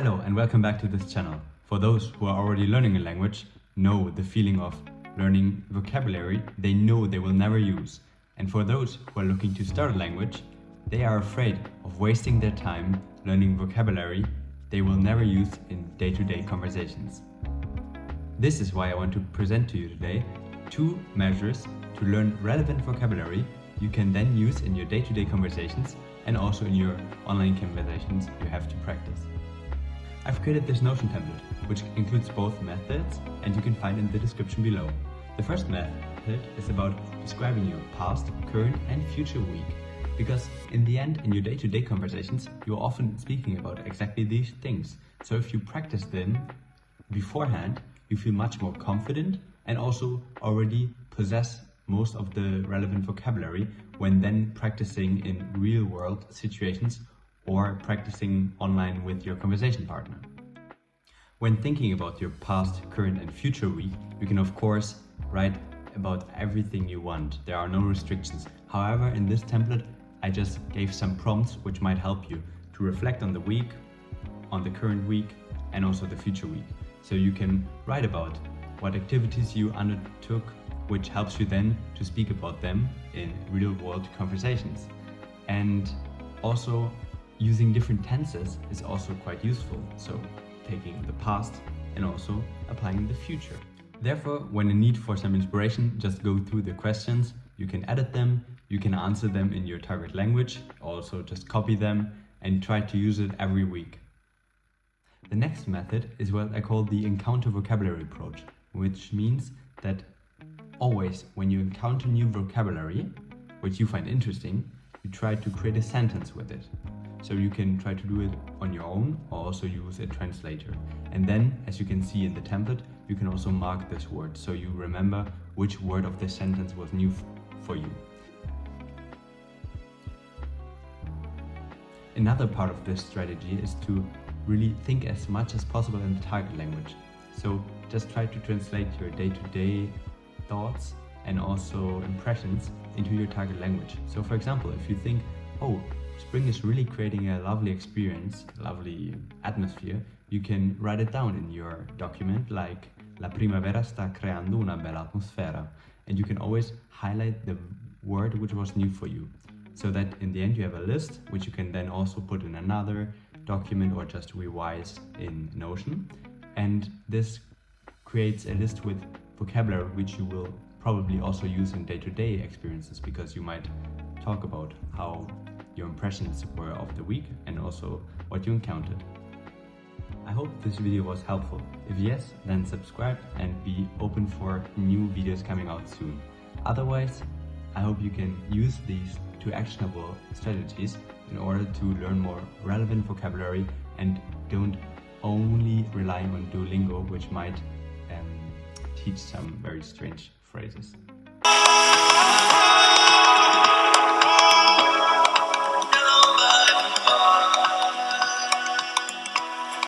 Hello and welcome back to this channel. For those who are already learning a language, know the feeling of learning vocabulary they know they will never use. And for those who are looking to start a language, they are afraid of wasting their time learning vocabulary they will never use in day-to-day conversations. This is why I want to present to you today 2 measures to learn relevant vocabulary you can then use in your day-to-day conversations and also in your online conversations you have to practice. I've created this Notion template, which includes both methods and you can find in the description below. The first method is about describing your past, current and future week. Because in the end, in your day-to-day conversations, you're often speaking about exactly these things. So if you practice them beforehand, you feel much more confident and also already possess most of the relevant vocabulary when then practicing in real-world situations or practicing online with your conversation partner. When thinking about your past, current and future week, you can of course write about everything you want. There are no restrictions. However, in this template, I just gave some prompts which might help you to reflect on the week, on the current week and also the future week. So you can write about what activities you undertook, which helps you then to speak about them in real-world conversations. And also using different tenses is also quite useful. So taking the past and also applying the future. Therefore, when in need for some inspiration, just go through the questions. You can edit them, you can answer them in your target language, also just copy them and try to use it every week. The next method is what I call the encounter vocabulary approach, which means that always when you encounter new vocabulary, which you find interesting, you try to create a sentence with it. So you can try to do it on your own or also use a translator. And then, as you can see in the template, you can also mark this word so you remember which word of the sentence was new for you. Another part of this strategy is to really think as much as possible in the target language. So just try to translate your day-to-day thoughts and also impressions into your target language. So for example, if you think, oh, spring is really creating a lovely experience, lovely atmosphere, you can write it down in your document like La primavera sta creando una bella atmosfera. And you can always highlight the word which was new for you. So that in the end you have a list, which you can then also put in another document or just revise in Notion. And this creates a list with vocabulary which you will probably also use in day-to-day experiences, because you might talk about how your impressions were of the week and also what you encountered. I hope this video was helpful. If yes, then subscribe and be open for new videos coming out soon. Otherwise, I hope you can use these 2 actionable strategies in order to learn more relevant vocabulary and don't only rely on Duolingo, which might teach some very strange phrases.